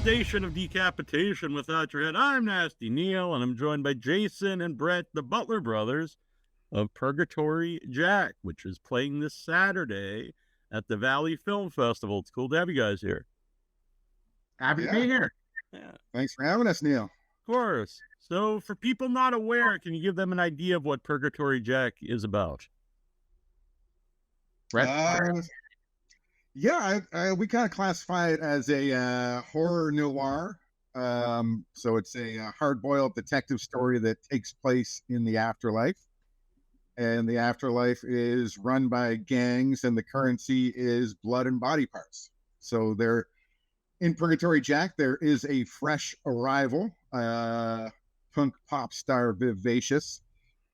station of decapitation without your head. I'm Nasty Neil, and I'm joined by Jason and Brett, the Butler brothers of Purgatory Jack, which is playing this Saturday at the Valley Film Festival. It's cool to have you guys here. Happy to be here. Yeah, Thanks for having us, Neil. of course. So, for people not aware, can you give them an idea of what Purgatory Jack is about? Brett? We kind of classify it as a horror noir. So it's a hard-boiled detective story that takes place in the afterlife. And the afterlife is run by gangs, and the currency is blood and body parts. So there, in Purgatory Jack, there is a fresh arrival, punk pop star Vivacious.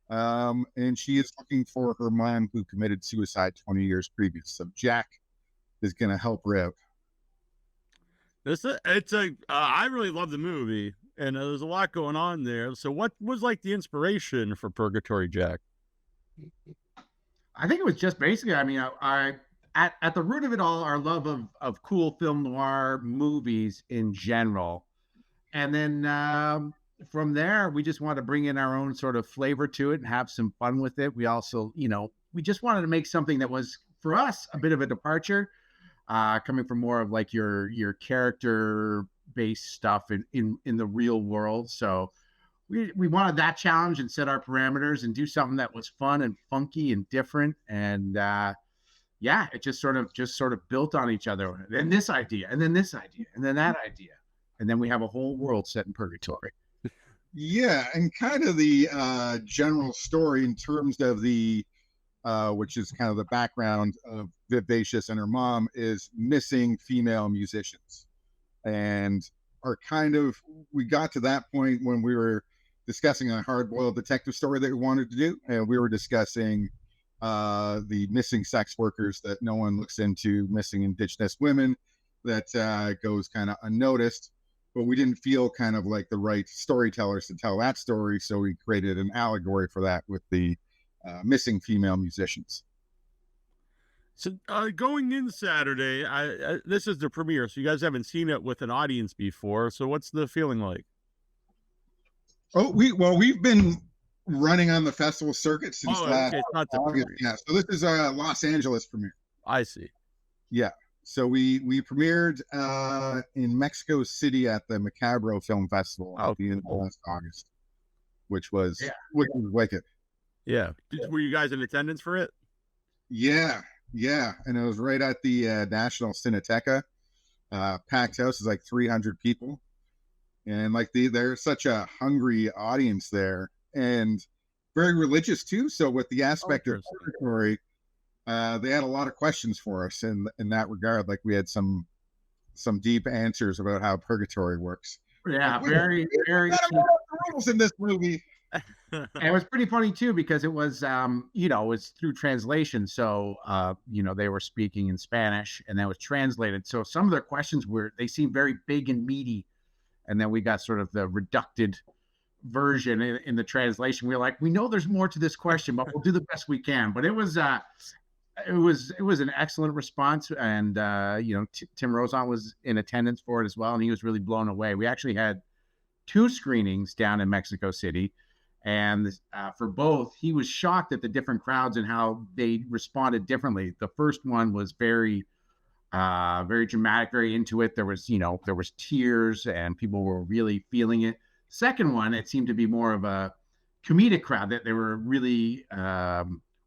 And she is looking for her mom who committed suicide 20 years previous. So Jack is going to help her out. I really love the movie, and there's a lot going on there. So what was like the inspiration for Purgatory Jack? I think it was just basically, at the root of it all, our love of cool film noir movies in general. And then from there, we just wanted to bring in our own sort of flavor to it and have some fun with it. We also, we just wanted to make something that was, for us, a bit of a departure, coming from more of like your character-based stuff in the real world. So we wanted that challenge and set our parameters and do something that was fun and funky and different. And it just sort of built on each other. And this idea, and then this idea, and then that idea. And then we have a whole world set in purgatory. Yeah, and kind of the general story in terms of the, which is kind of the background of Vivacious and her mom, is missing female musicians. And we got to that point when we were discussing a hard-boiled detective story that we wanted to do, and we were discussing the missing sex workers that no one looks into, missing Indigenous women that goes kind of unnoticed. But we didn't feel kind of like the right storytellers to tell that story, so we created an allegory for that with the missing female musicians. So going in Saturday, this is the premiere, so you guys haven't seen it with an audience before. So what's the feeling like? Oh, we've been running on the festival circuit since last August. Yeah, so this is a Los Angeles premiere. I see. Yeah. So we premiered in Mexico City at the Macabro Film Festival at the end of last August, which was wicked. Yeah. Were you guys in attendance for it? Yeah. And it was right at the National Cineteca. Packed house is like 300 people. And like they're such a hungry audience there, and very religious too. So with the aspect of purgatory, they had a lot of questions for us in that regard. Like we had some deep answers about how purgatory works. Yeah, very, very. The rules in this movie. And it was pretty funny too, because it was, it was through translation. So, they were speaking in Spanish, and that was translated. So some of their questions they seemed very big and meaty, and then we got sort of the reducted version in the translation. We were like, we know there's more to this question, but we'll do the best we can. But it was an excellent response, and Tim Rozon was in attendance for it as well, and he was really blown away. We actually had 2 screenings down in Mexico City, and for both, he was shocked at the different crowds and how they responded differently. The first one was very dramatic, very into it. There was tears, and people were really feeling it. Second one, it seemed to be more of a comedic crowd, that they were really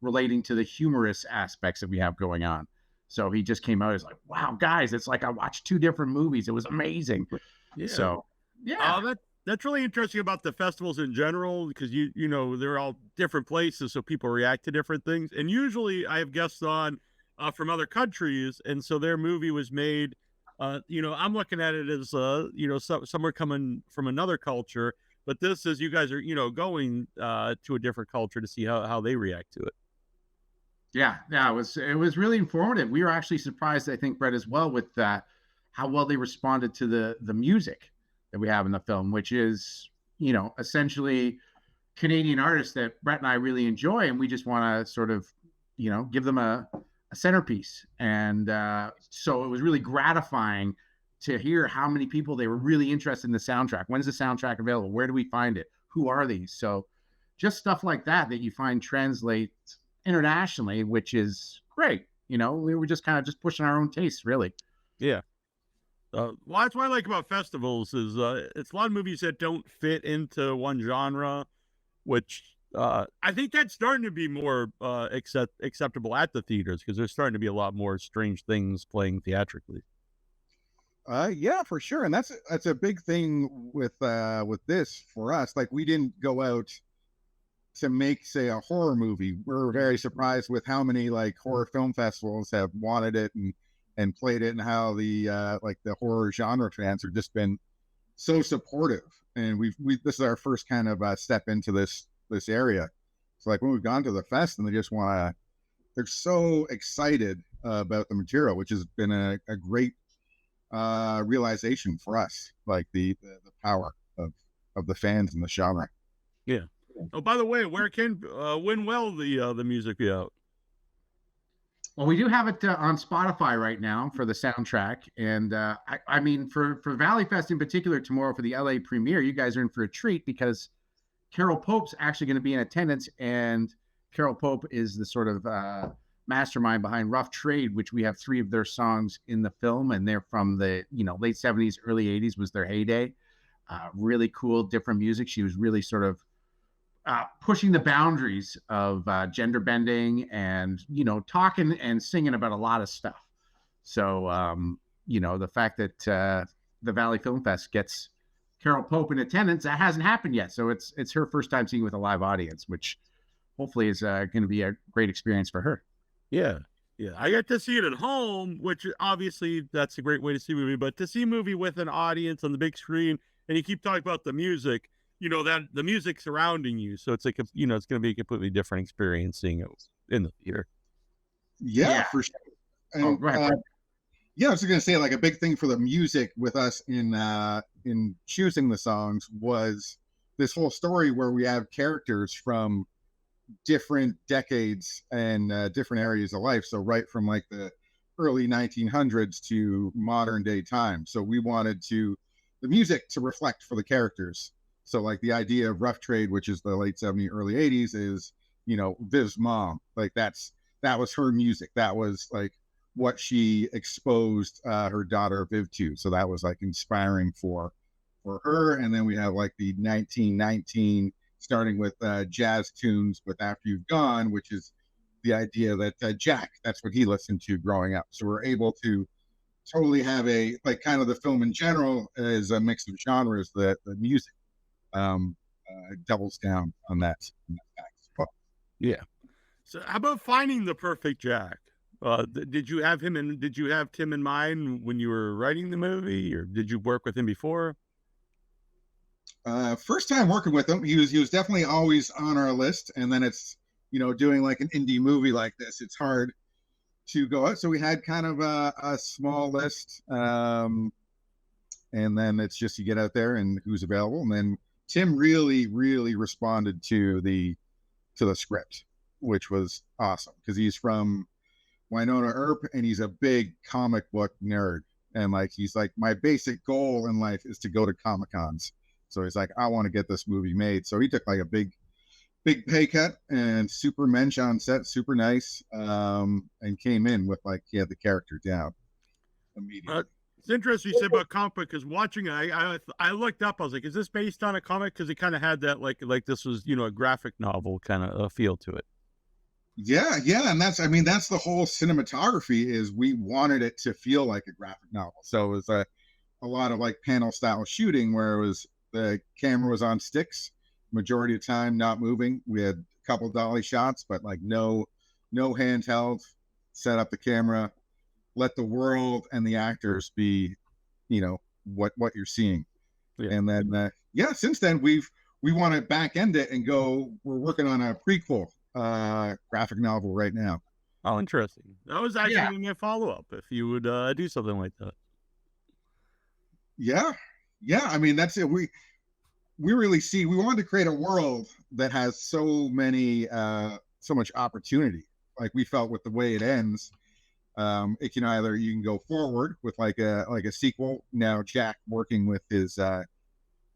relating to the humorous aspects that we have going on. So he just came out as like, wow, guys, it's like I watched 2 different movies. It was amazing. Yeah. So, yeah. That's really interesting about the festivals in general, because they're all different places, so people react to different things. And usually I have guests on from other countries, and so their movie was made, I'm looking at it as somewhere coming from another culture, but this is, you guys are going to a different culture to see how they react to it. Yeah, it was really informative. We were actually surprised, I think, Brett, as well, with how well they responded to the music that we have in the film, which is, essentially Canadian artists that Brett and I really enjoy, and we just want to sort of, give them a centerpiece. And so it was really gratifying to hear how many people they were really interested in the soundtrack. When's the soundtrack available? Where do we find it? Who are these? So just stuff like that you find translate internationally, which is great. We were just kind of just pushing our own tastes, really. Yeah. Well, that's what I like about festivals is it's a lot of movies that don't fit into one genre, which I think that's starting to be more acceptable at the theaters because there's starting to be a lot more strange things playing theatrically. Yeah, for sure. And that's a big thing with this for us. Like, we didn't go out to make, say, a horror movie. We're very surprised with how many like horror film festivals have wanted it and played it, and how the like the horror genre fans have just been so supportive. And we this is our first kind of step into this area. So like when we've gone to the fest and they're so excited about the material, which has been a great realization for us, like the power of the fans and the genre. Yeah. Oh, by the way, when will the music be out? Well, we do have it on Spotify right now for the soundtrack, and I mean for Valley Fest in particular tomorrow for the LA premiere, you guys are in for a treat because Carol Pope's actually going to be in attendance, and Carol Pope is the sort of mastermind behind Rough Trade, which we have 3 of their songs in the film, and they're from the late 70s, early 80s was their heyday. Really cool, different music. She was really sort of pushing the boundaries of gender bending and talking and singing about a lot of stuff. So the fact that the Valley Film Fest gets Carol Pope in attendance, that hasn't happened yet. So it's her first time seeing with a live audience, which hopefully is going to be a great experience for her. Yeah. I got to see it at home, which obviously that's a great way to see a movie, but to see a movie with an audience on the big screen, and you keep talking about the music, that the music surrounding you. So it's like, it's going to be a completely different experience seeing it in the theater. Yeah. For sure. And, yeah, I was going to say, like, a big thing for the music with us in choosing the songs was this whole story where we have characters from different decades and different areas of life. So right from like the early 1900s to modern day time. So we wanted the music to reflect for the characters. So like the idea of Rough Trade, which is the late 70s, early 80s, is, Viv's mom. Like that was her music. That was like what she exposed her daughter Viv to. So that was like inspiring for her. And then we have like the 1919, starting with jazz tunes with After You've Gone, which is the idea that Jack, that's what he listened to growing up. So we're able to totally have like kind of the film in general is a mix of genres, that the music doubles down on that fact as well. Yeah. So how about finding the perfect Jack? Did you have Tim in mind when you were writing the movie, or did you work with him before? First time working with him, he was definitely always on our list. And then it's, doing like an indie movie like this, it's hard to go out. So we had kind of a small list. And then it's just, you get out there and who's available. And then Tim really, really responded to the script, which was awesome because he's from Winona Earp and he's a big comic book nerd. And like, he's like, my basic goal in life is to go to Comic-Cons. So he's like, I want to get this movie made. So he took like a big pay cut and super mensch on set, super nice, and came in with like, he had the character down immediately. It's interesting you said about comic book because watching it, I looked up. I was like, is this based on a comic? Because it kind of had that like this was a graphic novel kind of feel to it. Yeah, and that's the whole cinematography is we wanted it to feel like a graphic novel. So it was a lot of like panel style shooting where it was the camera was on sticks majority of the time, not moving. We had a couple dolly shots, but like no handheld. Set up the camera, let the world and the actors be, what you're seeing. Yeah. And then since then we want to back end it and go. We're working on a prequel graphic novel right now. Oh, interesting. That was actually my follow-up if you would do something like that. Yeah, that's it. We really see, we wanted to create a world that has so much opportunity. Like we felt with the way it ends, It can either, you can go forward with like a sequel. Now Jack working with his I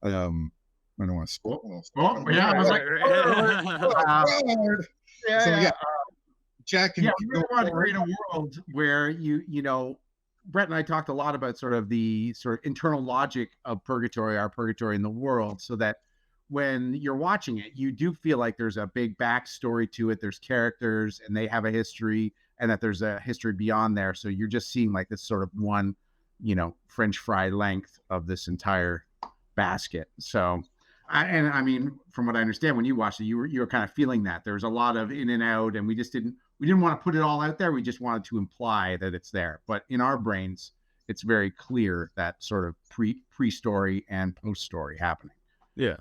don't want to spoil. Oh, yeah, I was like, So yeah, Jack can yeah, we go really want to forward. create a world where you know, Brett and I talked a lot about sort of the sort of internal logic of Purgatory, our Purgatory in the world, so that when you're watching it, you do feel like there's a big backstory to it. There's characters and they have a history, and that there's a history beyond there. So you're just seeing like this sort of one, you know, French fry length of this entire basket. So, I mean, from what I understand, when you watched it, you were kind of feeling that there was a lot of in and out, and we didn't want to put it all out there. We just wanted to imply that it's there. But in our brains, it's very clear that sort of pre-story and post-story happening. Yeah.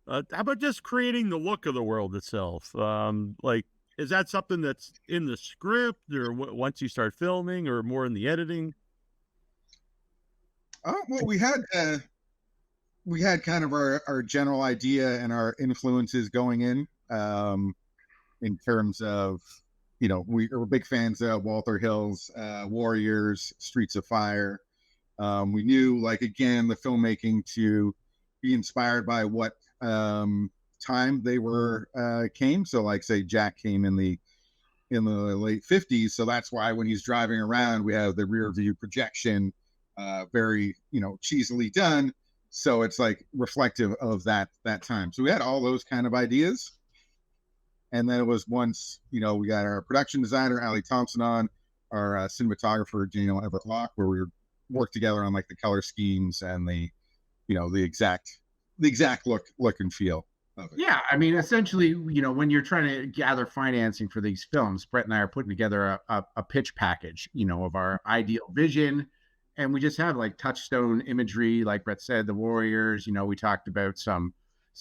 How about just creating the look of the world itself? Like, is that something that's in the script, or once you start filming, or more in the editing? Well, we had kind of our general idea and our influences going in terms of, you know, we're big fans of Walter Hill's Warriors, Streets of Fire. We knew, like, again, the filmmaking to be inspired by what time they were came. So, like, say Jack came in the late 50s. So that's why when he's driving around, we have the rear view projection, very, you know, cheesily done. So it's like reflective of that time. So we had all those kind of ideas. And then it was once, you know, we got our production designer, Ali Thompson, on, our cinematographer, Daniel Everett Locke, where we worked together on like the color schemes and the, you know, the exact look and feel of it. Yeah, I mean, essentially, you know, when you're trying to gather financing for these films, Brett and I are putting together a pitch package, you know, of our ideal vision. And we just have like touchstone imagery, like Brett said, the Warriors, you know, we talked about some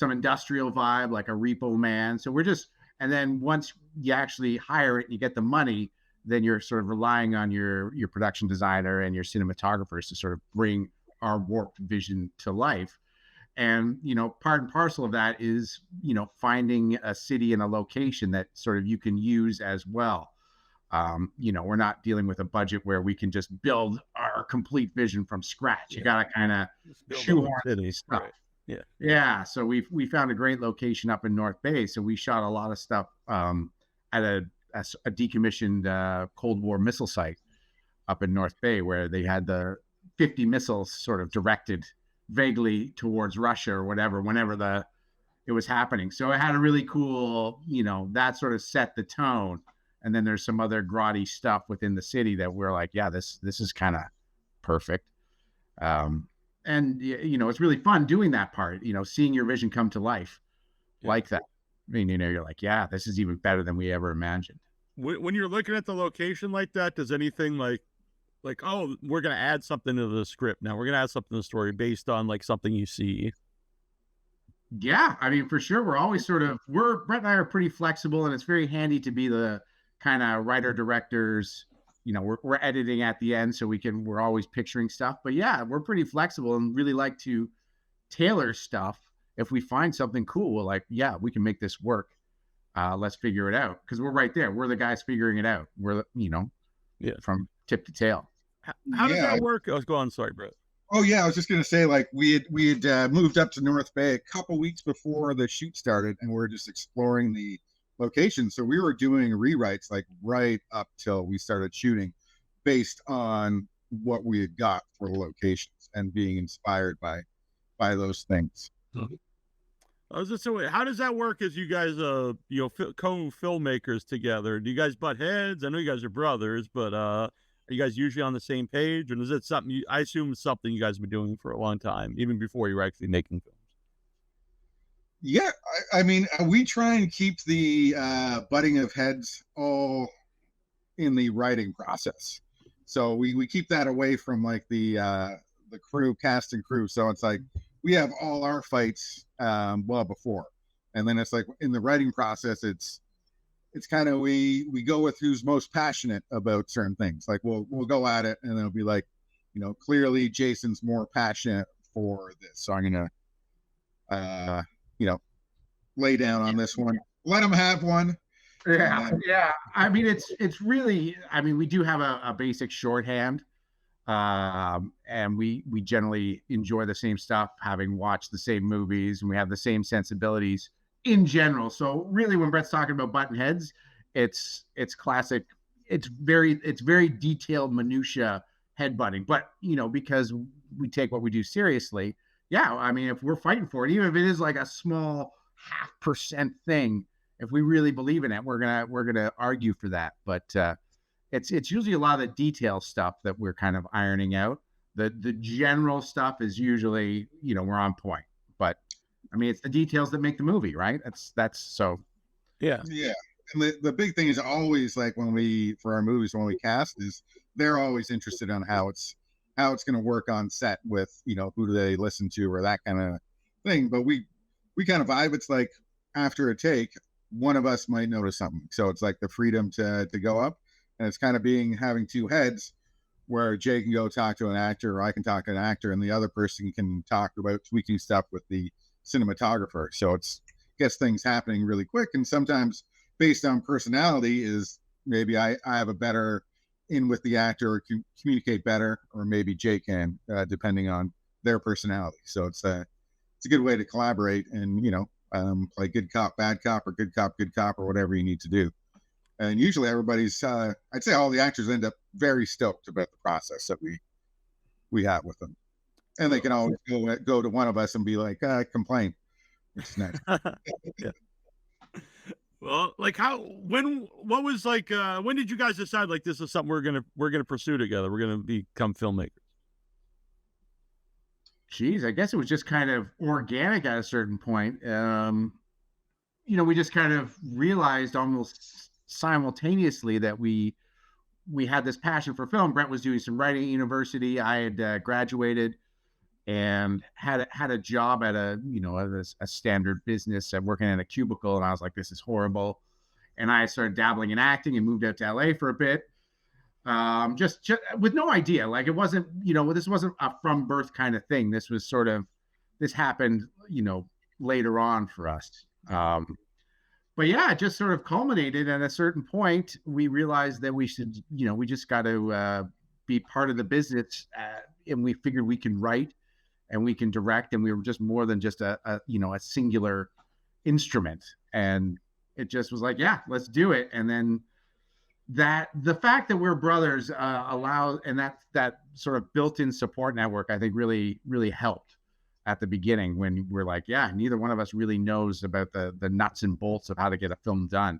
industrial vibe, like a Repo Man. So we're just, and then once you actually hire it and you get the money, then you're sort of relying on your production designer and your cinematographers to sort of bring our warped vision to life. And, you know, part and parcel of that is, you know, finding a city and a location that sort of you can use as well. You know, we're not dealing with a budget where we can just build our complete vision from scratch. You got to kind of shoehorn stuff. Right. Yeah. Yeah. So we found a great location up in North Bay. So we shot a lot of stuff at a decommissioned Cold War missile site up in North Bay, where they had the 50 missiles sort of directed vaguely towards Russia or whatever, whenever it was happening. So it had a really cool, you know, that sort of set the tone. And then there's some other grotty stuff within the city that we're like, yeah, this is kind of perfect. And, you know, it's really fun doing that part, you know, seeing your vision come to life like that. I mean, you know, you're like, yeah, this is even better than we ever imagined. When you're looking at the location like that, does anything like, oh, we're going to add something to the script now, we're going to add something to the story based on like something you see? Yeah, I mean, for sure. Brett and I are pretty flexible, and it's very handy to be the kind of writer directors. You know, we're editing at the end, so we're always picturing stuff. But yeah, we're pretty flexible and really like to tailor stuff. If we find something cool, we're like, yeah, we can make this work. Let's figure it out, because we're right there. We're the guys figuring it out. We're, you know, from tip to tail. How does that work? I was going, sorry, Brett. Oh yeah, I was just gonna say, like, we had moved up to North Bay a couple weeks before the shoot started, and we're just exploring the location. So we were doing rewrites like right up till we started shooting, based on what we had got for the locations and being inspired by those things. I was just saying, how does that work as you guys, you know, co-filmmakers together? Do you guys butt heads? I know you guys are brothers, but are you guys usually on the same page? And is it something I assume it's something you guys have been doing for a long time, even before you were actually making films? Yeah, I mean, we try and keep the butting of heads all in the writing process. So we keep that away from like the crew, cast and crew. So it's like we have all our fights well before, and then it's like in the writing process, it's kind of we go with who's most passionate about certain things. Like we'll go at it, and it'll be like, you know, clearly Jason's more passionate for this, so I'm gonna you know, lay down on this one, let him have one. Yeah. I mean, it's really. I mean, we do have a basic shorthand, and we generally enjoy the same stuff, having watched the same movies, and we have the same sensibilities in general. So really, when Brett's talking about button heads, it's classic. It's very detailed minutia headbutting, but because we take what we do seriously. Yeah, I mean, if we're fighting for it, even if it is like a small 0.5% thing, if we really believe in it, we're gonna argue for that. But it's usually a lot of the detail stuff that we're kind of ironing out. The general stuff is usually we're on point. But I mean, it's the details that make the movie, right? That's so. Yeah. Yeah. And the big thing is always like for our movies, when we cast, is they're always interested on how it's going to work on set with, who do they listen to or that kind of thing. But we kind of vibe. It's like after a take, one of us might notice something. So it's like the freedom to go up, and it's kind of having two heads where Jay can go talk to an actor or I can talk to an actor and the other person can talk about tweaking stuff with the cinematographer. So gets things happening really quick. And sometimes based on personality is maybe I have a better in with the actor or communicate better, or maybe Jay can, depending on their personality. So it's a good way to collaborate and, play good cop, bad cop, or good cop, or whatever you need to do. And usually everybody's, I'd say all the actors end up very stoked about the process that we have with them. And they can always go to one of us and be like, complain, which is nice. Yeah. Well, like what was like, when did you guys decide like this is something we're gonna pursue together? We're gonna become filmmakers. Geez, I guess it was just kind of organic at a certain point. We just kind of realized almost simultaneously that we had this passion for film. Brett was doing some writing at university. I had graduated and had a job at a standard business, working in a cubicle, and I was like, this is horrible. And I started dabbling in acting and moved out to LA for a bit, just with no idea. Like it wasn't, this wasn't a from birth kind of thing. This happened, later on for us. But yeah, it just sort of culminated. At a certain point, we realized that we should, we just got to be part of the business, and we figured we can write and we can direct, and we were just more than just a singular instrument. And it just was like, yeah, let's do it. And then the fact that we're brothers allows, and that sort of built-in support network, I think really, really helped at the beginning, when we're like, yeah, neither one of us really knows about the nuts and bolts of how to get a film done.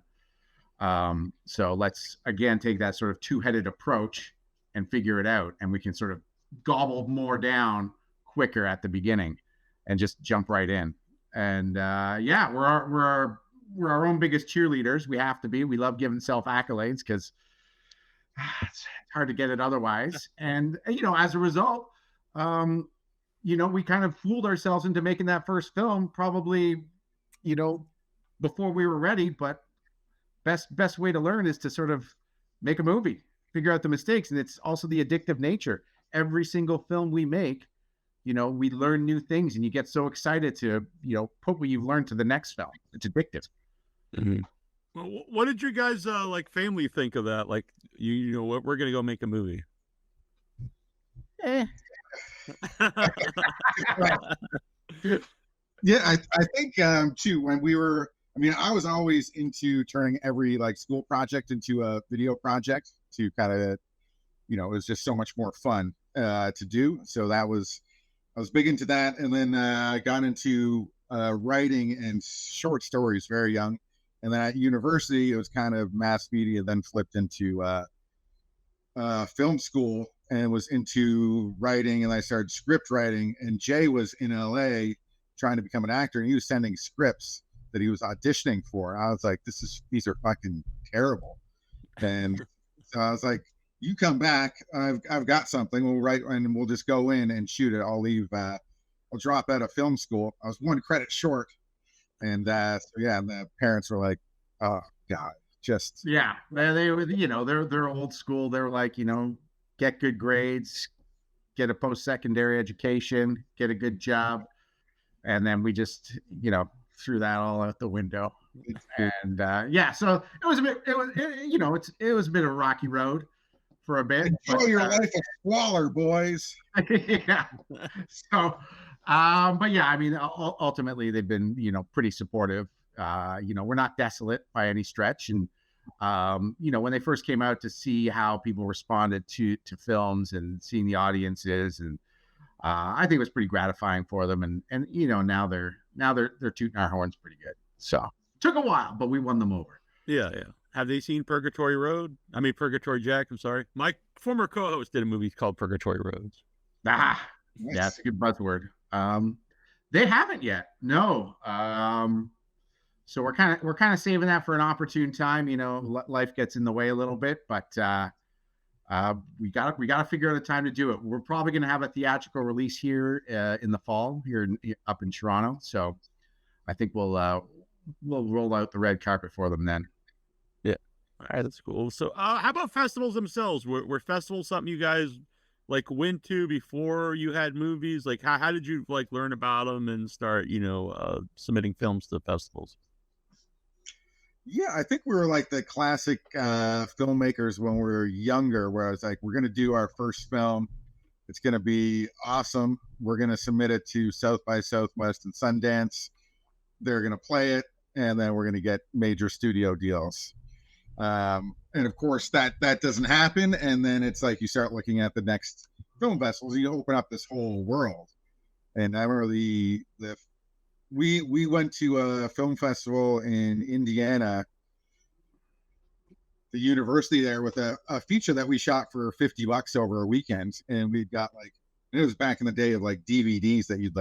So let's again take that sort of two-headed approach and figure it out, and we can sort of gobble more down quicker at the beginning and just jump right in. And yeah, we're our own biggest cheerleaders. We have to be. We love giving self accolades because it's hard to get it otherwise. And as a result, we kind of fooled ourselves into making that first film probably, before we were ready. But best way to learn is to sort of make a movie, figure out the mistakes. And it's also the addictive nature. Every single film we make, we learn new things, and you get so excited to, put what you've learned to the next film. It's addictive. Mm-hmm. Well, what did you guys like family think of that? Like, what, we're gonna go make a movie. Yeah, I think too, when we were, I was always into turning every like school project into a video project to kind of, it was just so much more fun to do. So I was big into that. And then I got into writing and short stories very young. And then at university, it was kind of mass media, then flipped into film school, and was into writing. And I started script writing. And Jay was in LA trying to become an actor, and he was sending scripts that he was auditioning for. I was like, these are fucking terrible. And so I was like, you come back, I've got something, we'll write, and we'll just go in and shoot it. I'll drop out of film school. I was one credit short. And so yeah, and the parents were like, oh God, just. Yeah, they were, they're old school. They're like, get good grades, get a post-secondary education, get a good job. And then we just, threw that all out the window. And yeah, so it was a bit. It was a bit of a rocky road for a bit. Enjoy your life of squalor, boys. Yeah. So, but yeah, I mean, ultimately they've been, pretty supportive. We're not desolate by any stretch. And, when they first came out, to see how people responded to films and seeing the audiences, and I think it was pretty gratifying for them. And now they're tooting our horns pretty good. So took a while, but we won them over. Yeah. Have they seen Purgatory Jack? I'm sorry. My former co-host did a movie called Purgatory Roads. That's a good buzzword. They haven't yet. No. So we're kind of saving that for an opportune time. Life gets in the way a little bit, but we got to figure out a time to do it. We're probably going to have a theatrical release here in the fall up in Toronto. So I think we'll roll out the red carpet for them then. Yeah. All right, that's cool. So how about festivals themselves? Were festivals something you guys went to before you had movies? How did you learn about them and start submitting films to festivals? Yeah, I think we were like the classic filmmakers when we were younger, where I was like, we're going to do our first film. It's going to be awesome. We're going to submit it to South by Southwest and Sundance. They're going to play it, and then we're going to get major studio deals. And of course, that doesn't happen. And then it's like you start looking at the next film festivals. You open up this whole world. And I remember we went to a film festival in Indiana, the university there, with a feature that we shot for $50 over a weekend. And we got it was back in the day of DVDs that you'd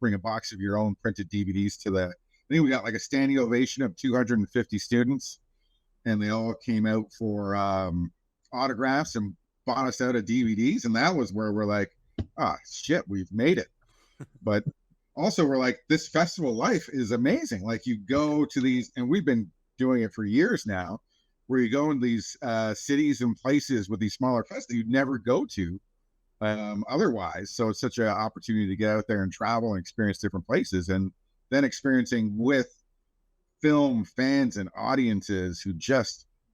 bring a box of your own printed DVDs to I think we got a standing ovation of 250 students, and they all came out for autographs and bought us out of DVDs. And that was where we're like, oh shit, we've made it. But also we're like, this festival life is amazing. You go to these, and we've been doing it for years now, where you go in these cities and places with these smaller festivals that you'd never go to otherwise. So it's such an opportunity to get out there and travel and experience different places, and then experiencing with film fans and audiences who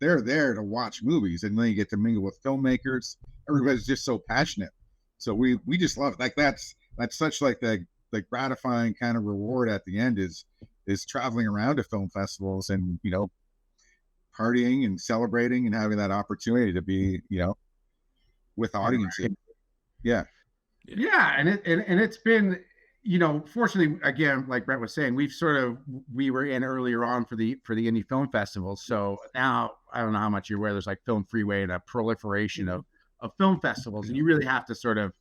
they're there to watch movies, and then you get to mingle with filmmakers. Everybody's just so passionate. So we just love it. That's such the gratifying kind of reward at the end is traveling around to film festivals and partying and celebrating and having that opportunity to be with audiences. Yeah. And it's been fortunately, again, like Brett was saying, we were in earlier on for the indie film festivals. So now I don't know how much you're aware, there's Film Freeway and a proliferation of film festivals, and you really have to sort of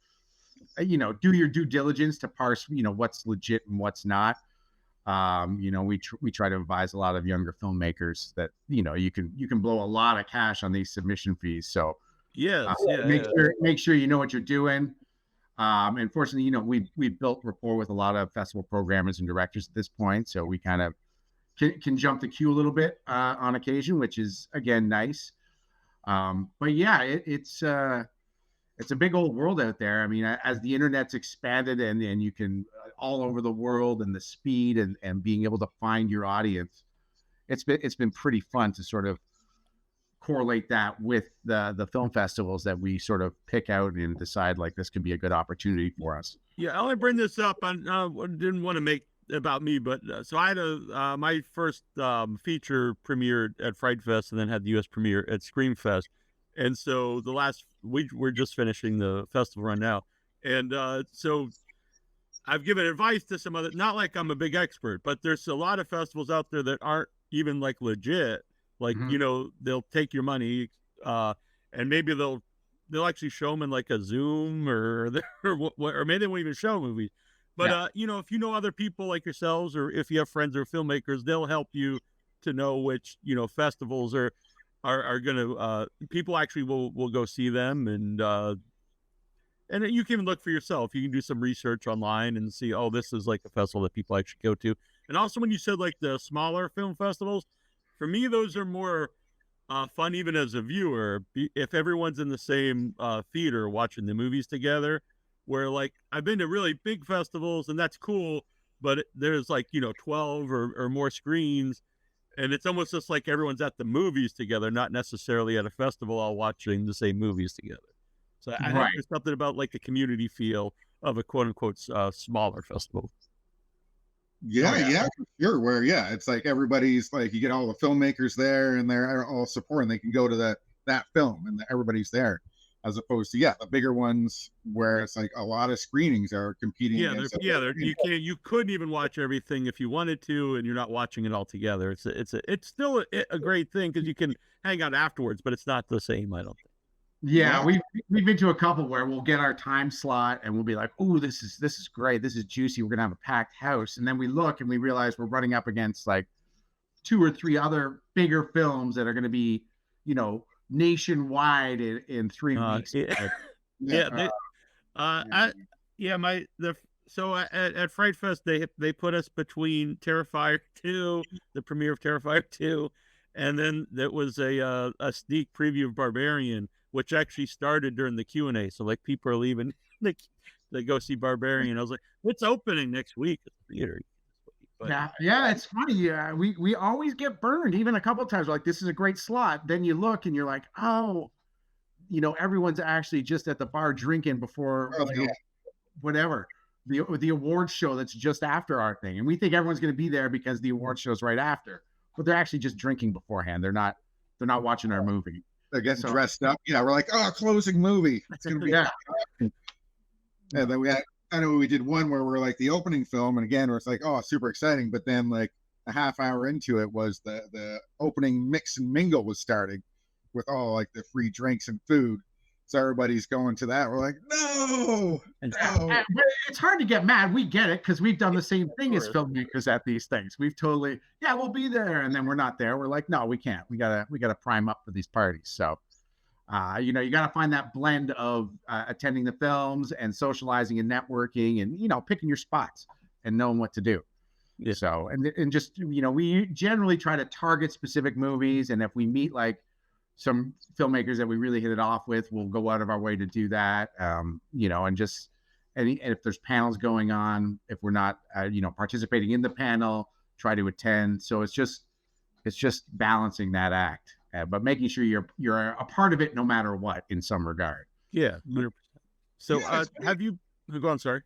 do your due diligence to parse what's legit and what's not. We try to advise a lot of younger filmmakers that you can blow a lot of cash on these submission fees. So make sure you know what you're doing. And fortunately, we've built rapport with a lot of festival programmers and directors at this point, so we kind of can jump the queue a little bit on occasion, which is again nice. But yeah, it's a big old world out there. I mean, as the internet's expanded and you can all over the world, and the speed and being able to find your audience, it's been pretty fun to sort of correlate that with the film festivals that we sort of pick out and decide this could be a good opportunity for us. Yeah, I only bring this up. I didn't want to make about me, but so I had my first feature premiered at Fright Fest, and then had the U.S. premiere at Scream Fest. And so we're just finishing the festival run now. And so I've given advice to some other, not like I'm a big expert, but there's a lot of festivals out there that aren't even legit. They'll take your money and maybe they'll actually show them in a Zoom or maybe they won't even show movies. But, if you know other people like yourselves, or if you have friends or filmmakers, they'll help you to know which, festivals are going to, people actually will go see them. And you can look for yourself. You can do some research online and see, oh, this is a festival that people actually go to. And also when you said the smaller film festivals, for me, those are more fun, even as a viewer, if everyone's in the same theater watching the movies together, where I've been to really big festivals and that's cool, but there's 12 or more screens. And it's almost just like everyone's at the movies together, not necessarily at a festival all watching the same movies together. So I think there's something about like the community feel of a quote unquote smaller festival. Yeah, for sure. Where it's like everybody's like, you get all the filmmakers there and they're all supporting. They can go to that film and everybody's there, as opposed to the bigger ones where it's like a lot of screenings are competing. You couldn't even watch everything if you wanted to, and you're not watching it all together. It's still a great thing because you can hang out afterwards, but it's not the same, I don't think. Yeah, we've been to a couple where we'll get our time slot and we'll be like, "Oh, this is great. This is juicy. We're gonna have a packed house." And then we look and we realize we're running up against like 2 or 3 other bigger films that are going to be, nationwide in 3 weeks. So at Fright Fest they put us between Terrifier 2, the premiere of Terrifier 2, and then there was a sneak preview of Barbarian, which actually started during the Q&A. So like people are leaving, they go see Barbarian. I was like, it's opening next week at the theater. But, yeah, it's funny. We always get burned, even a couple of times. We're like, this is a great slot. Then you look and you're like, oh, everyone's actually just at the bar drinking before whatever the awards show that's just after our thing, and we think everyone's going to be there because the awards show's right after, but they're actually just drinking beforehand. They're not watching our movie. They're getting dressed up. We're like, oh, closing movie. It's gonna be And then we did one where we're like the opening film, and again, where it's like, oh, super exciting. But then like a half hour into it was the opening mix and mingle was starting with all like the free drinks and food. So everybody's going to that. We're like, no. It's hard to get mad. We get it because we've done the same thing as filmmakers at these things. We've totally, we'll be there, and then we're not there. We're like, no, we can't. We gotta prime up for these parties. So, you gotta find that blend of attending the films and socializing and networking, and picking your spots and knowing what to do. Yeah. So, and just we generally try to target specific movies, and if we meet like some filmmakers that we really hit it off with, we'll go out of our way to do that. And if there's panels going on, if we're not, participating in the panel, try to attend. So it's just balancing that act, but making sure you're a part of it no matter what in some regard. Yeah. 100%. So have you go on? Sorry.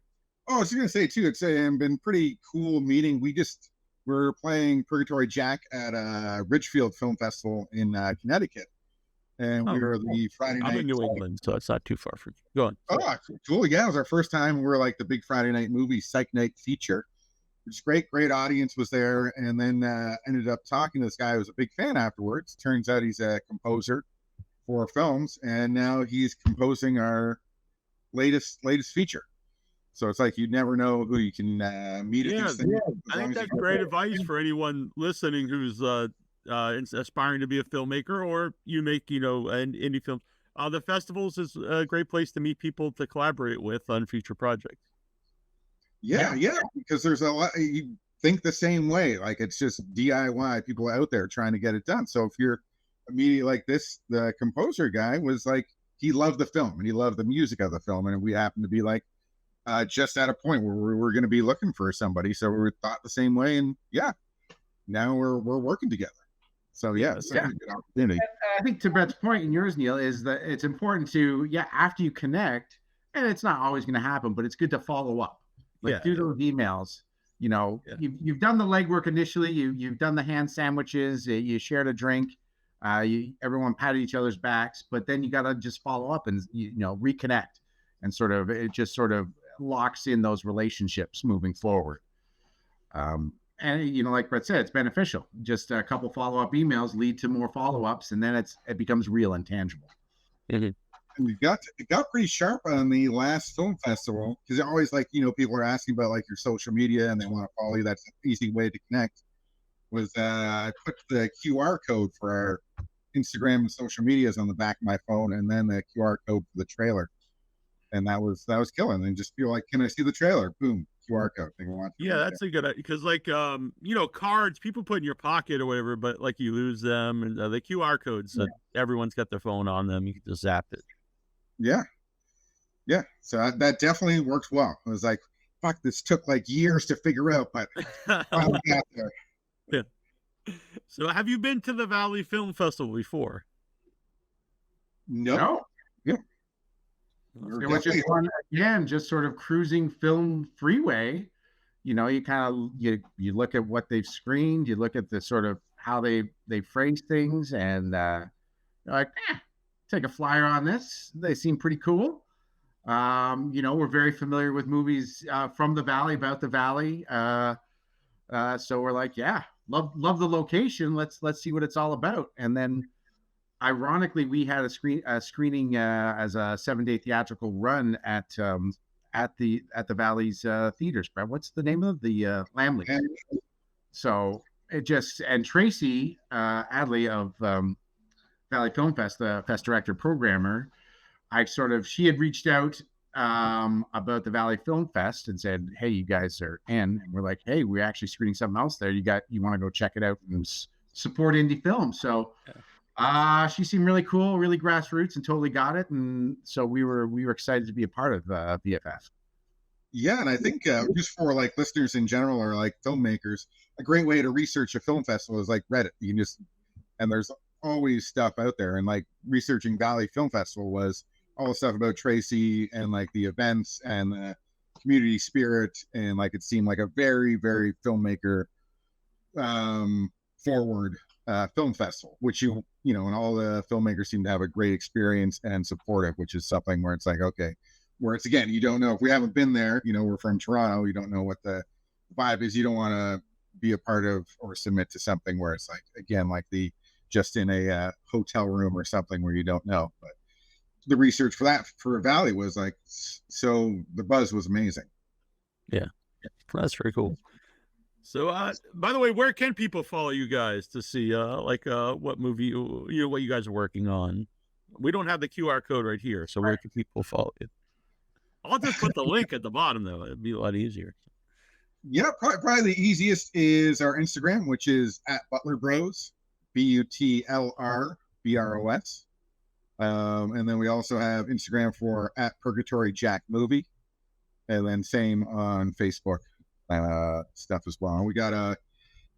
Oh, I was going to say too, it's been pretty cool meeting. We're playing Purgatory Jack at Ridgefield Film Festival in Connecticut. And we were the Friday night. I'm in New England, so it's not too far from you. Go on. Oh, cool. Yeah, it was our first time. We were like the big Friday night movie, Psych Night feature. It's great audience was there. And then ended up talking to this guy who was a big fan afterwards. Turns out he's a composer for films. And now he's composing our latest feature. So it's like you never know who you can meet at these things. I think that's great advice for anyone listening who's aspiring to be a filmmaker, or you make an indie film. The festivals is a great place to meet people to collaborate with on future projects. Yeah, because there's a lot. You think the same way. Like it's just DIY people out there trying to get it done. So if you're immediately like this, the composer guy was like, he loved the film and he loved the music of the film, and we happened to be like just at a point where we're going to be looking for somebody. So we thought the same way, and now we're working together. So it's a good opportunity. I think to Brett's point and yours, Neil, is that it's important to after you connect, and it's not always going to happen, but it's good to follow up. Do those emails. You've done the legwork initially. You've done the hand sandwiches. You shared a drink. Everyone patted each other's backs, but then you got to just follow up and reconnect, and it just locks in those relationships moving forward. And like Brett said, it's beneficial. Just a couple follow-up emails lead to more follow-ups, and then it becomes real and tangible. Mm-hmm. And it got pretty sharp on the last film festival, because always people are asking about like your social media and they want to follow you. That's an easy way to connect. I put the QR code for our Instagram and social medias on the back of my phone, and then the QR code for the trailer, and that was killing. And just feel like, can I see the trailer? Boom. QR code thing. That's a good, because like cards people put in your pocket or whatever, but like you lose them, and the QR codes, everyone's got their phone on them, you can just zap it. So that definitely works well. I was like, fuck, this took like years to figure out, but finally got there. So have you been to the Valley Film Festival before? Nope. No, Yep. it was just fun again, just sort of cruising film freeway. You know, you kind of you look at what they've screened, you look at the sort of how they phrase things, and you're like, take a flyer on this. They seem pretty cool. You know, we're very familiar with movies from the Valley, about the Valley. So we're like, yeah, love the location. Let's see what it's all about. And then, ironically, we had a screening as a 7-day theatrical run at the Valley's theaters. Brett, what's the name of the Lamley? So it just, and Tracy Adley of Valley Film Fest, the fest director programmer, she had reached out about the Valley Film Fest and said, hey, you guys are in. And we're like, hey, we're actually screening something else there. You want to go check it out and support indie film. So she seemed really cool, really grassroots, and totally got it. And so we were excited to be a part of VFF. Yeah, and I think just for like listeners in general or like filmmakers, a great way to research a film festival is like Reddit. You can just, and there's always stuff out there. And like researching Valley Film Festival was all the stuff about Tracy and like the events and the community spirit, and like it seemed like a very, very filmmaker forward film festival, which you know, and all the filmmakers seem to have a great experience and supportive, which is something where it's like, okay, where it's, again, you don't know, if we haven't been there, you know, we're from Toronto, you don't know what the vibe is, you don't want to be a part of or submit to something where it's like, again, like the just in a hotel room or something where you don't know. But the research for Valley was like, so the buzz was amazing. Yeah, that's very cool. So by the way, where can people follow you guys to see what movie, what you guys are working on? We don't have the QR code right here, so where can people follow you? I'll just put the link at the bottom, though. It'd be a lot easier. Yeah, probably the easiest is our Instagram, which is at Butler Bros, BUTLRBROS. And then we also have Instagram for at Purgatory Jack Movie, and then same on Facebook stuff as well. And we got a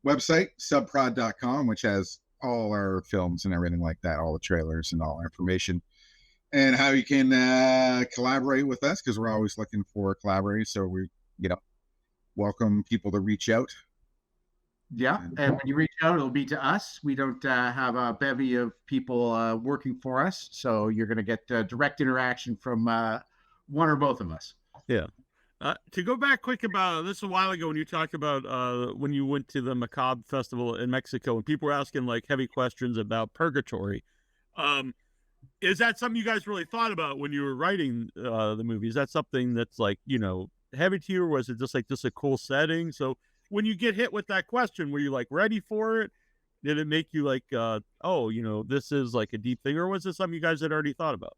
website, subprod.com, which has all our films and everything like that, all the trailers and all our information, and how you can collaborate with us, because we're always looking for collaborators. So we, welcome people to reach out. Yeah, and when you reach out, it'll be to us. We don't have a bevy of people working for us, so you're going to get direct interaction from one or both of us. Yeah. To go back quick about this a while ago when you talked about when you went to the Macabre Festival in Mexico and people were asking like heavy questions about Purgatory. Is that something you guys really thought about when you were writing the movie? Is that something that's like, heavy to you, or was it just a cool setting? So when you get hit with that question, were you like ready for it? Did it make you like, this is like a deep thing, or was it something you guys had already thought about?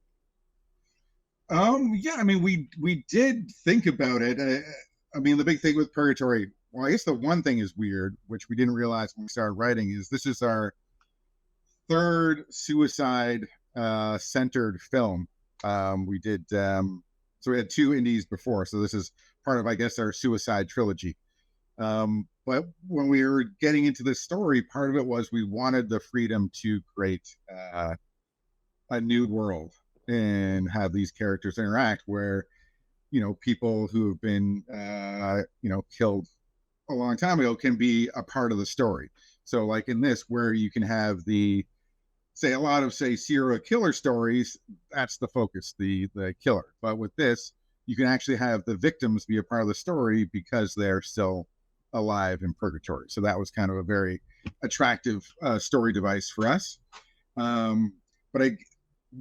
Yeah, I mean, we did think about it. I mean, the big thing with Purgatory, well, I guess the one thing is weird, which we didn't realize when we started writing, is this is our third suicide centered film. We did, so we had 2 indies before, so this is part of, I guess, our suicide trilogy. But when we were getting into this story, part of it was we wanted the freedom to create a new world and have these characters interact where, people who have been, killed a long time ago can be a part of the story. So like in this, where you can have a lot of serial killer stories, that's the focus, the killer. But with this, you can actually have the victims be a part of the story because they're still alive in purgatory. So that was kind of a very attractive story device for us. But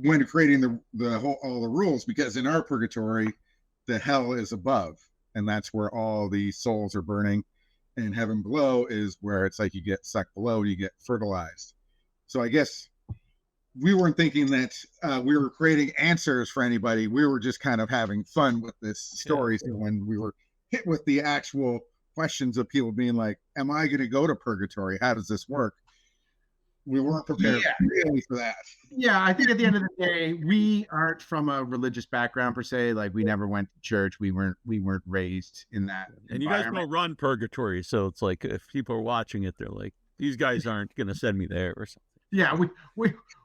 when creating all the rules, because in our purgatory, the hell is above, and that's where all the souls are burning, and heaven below is where it's like you get sucked below, you get fertilized. So I guess we weren't thinking that we were creating answers for anybody. We were just kind of having fun with this story. So when we were hit with the actual questions of people being like, am I going to go to purgatory? How does this work? We weren't prepared really for that. Yeah, I think at the end of the day, we aren't from a religious background per se. Like we never went to church. We weren't raised in that. And you guys don't run purgatory, so it's like if people are watching it, they're like, these guys aren't going to send me there or something. Yeah,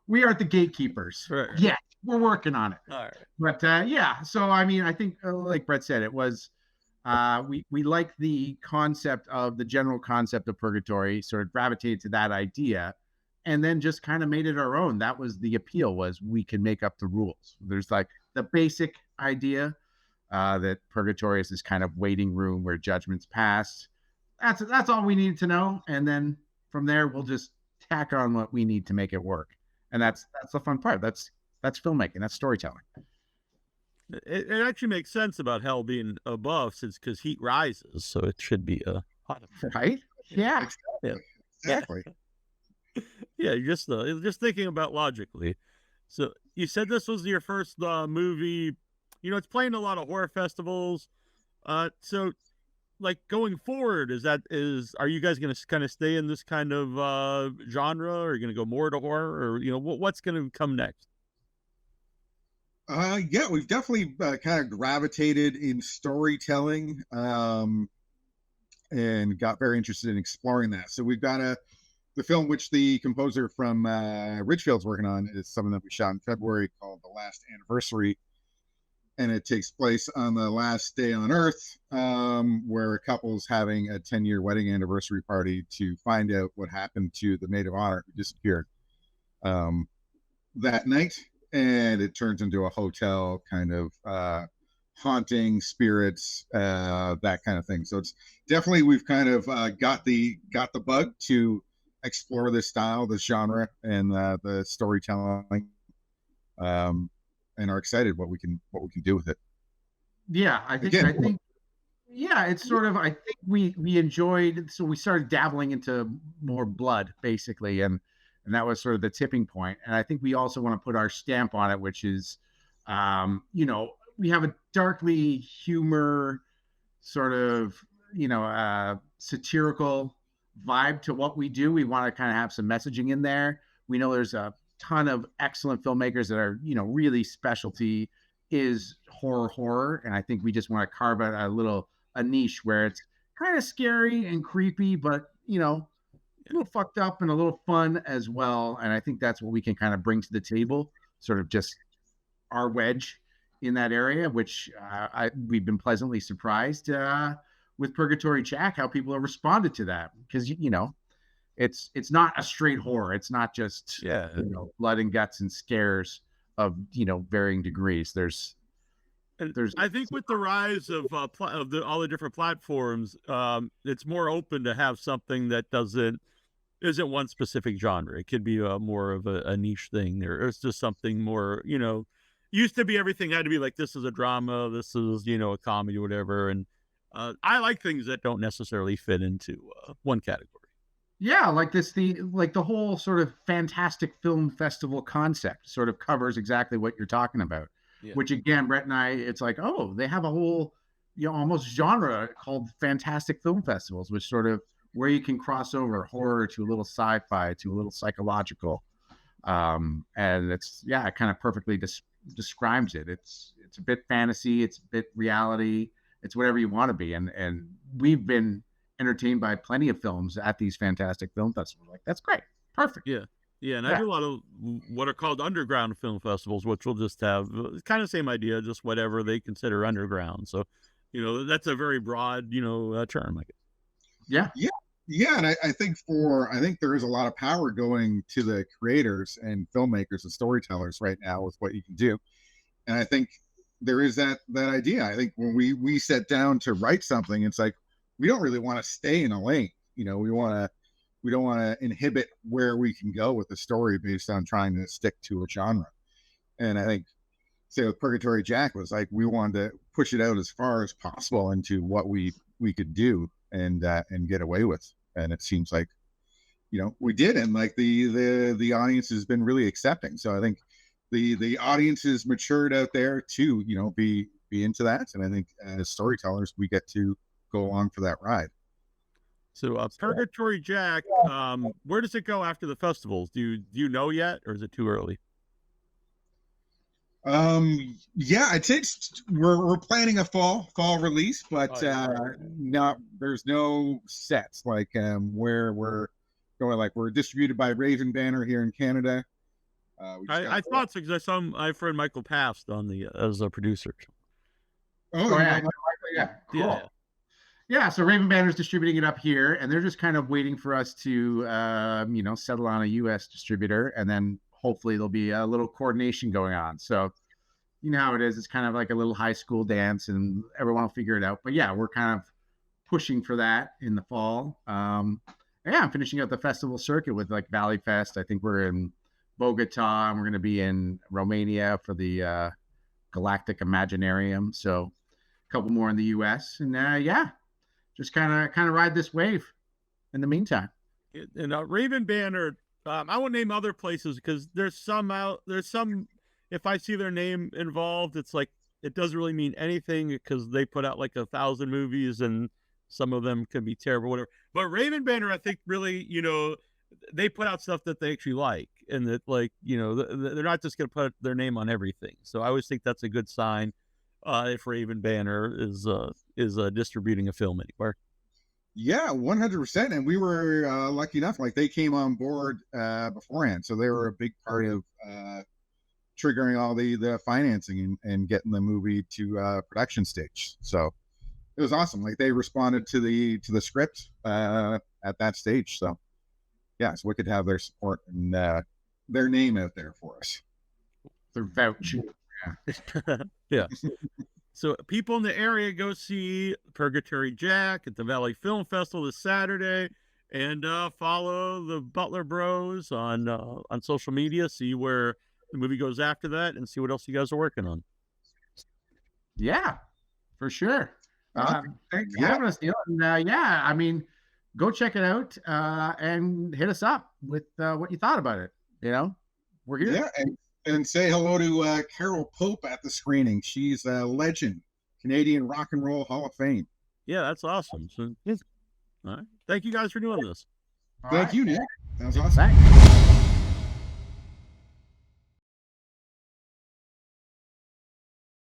we aren't the gatekeepers. Right. Yeah, we're working on it. All right. But yeah, so I mean, I think like Brett said, it was we like the concept of the general concept of purgatory, sort of gravitated to that idea, and then just kind of made it our own. That was the appeal, was we can make up the rules. There's like the basic idea that purgatory is this kind of waiting room where judgment's passed. That's all we need to know, and then from there we'll just tack on what we need to make it work. And that's the fun part. That's filmmaking. That's storytelling. It actually makes sense about hell being above, since because heat rises, so it should be hot. Right? Yeah. Exactly. Yeah, you're just thinking about logically. So you said this was your first movie. You know, it's playing a lot of horror festivals. So like going forward, are you guys going to kind of stay in this kind of genre, or are you going to go more to horror, or you know what's going to come next? Yeah, we've definitely kind of gravitated in storytelling, and got very interested in exploring that. So we've got the film which the composer from Ridgefield's working on is something that we shot in February called The Last Anniversary. And it takes place on the last day on Earth, where a couple's having a 10-year wedding anniversary party to find out what happened to the maid of honor who disappeared that night. And it turns into a hotel kind of haunting spirits, that kind of thing. So it's definitely, we've kind of got the bug to explore this style, this genre, and the storytelling. And are excited what we can do with it. Yeah, I think yeah, it's sort of, I think we enjoyed, so we started dabbling into more blood basically, and that was sort of the tipping point. And I think we also want to put our stamp on it, which is you know, we have a darkly humor sort of, you know, satirical vibe to what we do. We want to kind of have some messaging in there. We know there's a ton of excellent filmmakers that are, you know, really specialty is horror, and I think we just want to carve out a niche where it's kind of scary and creepy, but you know, a little fucked up and a little fun as well. And I think that's what we can kind of bring to the table, sort of just our wedge in that area, which we've been pleasantly surprised with Purgatory Jack, how people have responded to that, because you know, it's not a straight horror. It's not just you know, blood and guts and scares of, you know, varying degrees. There's I think with the rise of all the different platforms, it's more open to have something that isn't one specific genre. It could be more of a niche thing, or it's just something more, you know, used to be everything had to be like, this is a drama, this is, you know, a comedy or whatever. And I like things that don't necessarily fit into one category. Yeah, like the whole sort of fantastic film festival concept sort of covers exactly what you're talking about. Yeah. Which again, Brett and I, it's like, oh, they have a whole, you know, almost genre called fantastic film festivals, which sort of where you can cross over horror to a little sci-fi to a little psychological, and it's, yeah, it kind of perfectly describes it. It's a bit fantasy, it's a bit reality, it's whatever you want to be, and we've been entertained by plenty of films at these fantastic film festivals. Like, that's great. Perfect. Yeah. And I do a lot of what are called underground film festivals, which will just have kind of same idea, just whatever they consider underground. So, you know, that's a very broad, you know, term, I guess. Yeah. And I think there is a lot of power going to the creators and filmmakers and storytellers right now with what you can do. And I think there is that idea. I think when we sat down to write something, it's like, we don't really want to stay in a lane. You know, we don't want to inhibit where we can go with the story based on trying to stick to a genre. And I think, say with Purgatory Jack, was like, we wanted to push it out as far as possible into what we could do and get away with. And it seems like, you know, we did. And like the audience has been really accepting. So I think the audience is matured out there to, you know, be into that. And I think as storytellers, we get to go along for that ride. So Purgatory Jack, where does it go after the festivals? Do you know yet, or is it too early? Yeah, I'd say we're planning a fall release, but there's no sets like where we're going like we're distributed by Raven Banner here in Canada. I thought so because I saw my friend Michael passed on the as a producer. Oh yeah, yeah, cool. Yeah. Yeah, so Raven Banner's distributing it up here, and they're just kind of waiting for us to, settle on a U.S. distributor, and then hopefully there'll be a little coordination going on. So, you know how it is. It's kind of like a little high school dance, and everyone will figure it out. But yeah, we're kind of pushing for that in the fall. Yeah, I'm finishing out the festival circuit with like Valley Fest. I think we're in Bogota, and we're going to be in Romania for the Galactic Imaginarium. So a couple more in the U.S. And yeah, just kind of ride this wave in the meantime. And Raven Banner, I won't name other places because there's some, if I see their name involved, it's like, it doesn't really mean anything because they put out like 1,000 movies and some of them can be terrible, whatever. But Raven Banner, I think really, they put out stuff that they actually like, and that like, they're not just going to put their name on everything. So I always think that's a good sign if Raven Banner is distributing a film anywhere. Yeah, 100%. And we were lucky enough, like they came on board beforehand, so they were a big part of triggering all the financing and getting the movie to production stage. So it was awesome. Like they responded to the script at that stage. So yeah, so we could have their support and their name out there for us. Their voucher. Yeah. So people in the area, go see Purgatory Jack at the Valley Film Festival this Saturday, and follow the Butler Bros on social media. See where the movie goes after that, and see what else you guys are working on. Yeah, for sure. Thanks for having us, Neil. And yeah, I mean, go check it out and hit us up with what you thought about it. We're here. Yeah, and say hello to Carol Pope at the screening. She's a legend, Canadian Rock and Roll Hall of Fame. Yeah, that's awesome. So, all right. Thank you guys for doing this. Thank you, Nick. That was awesome. Thanks.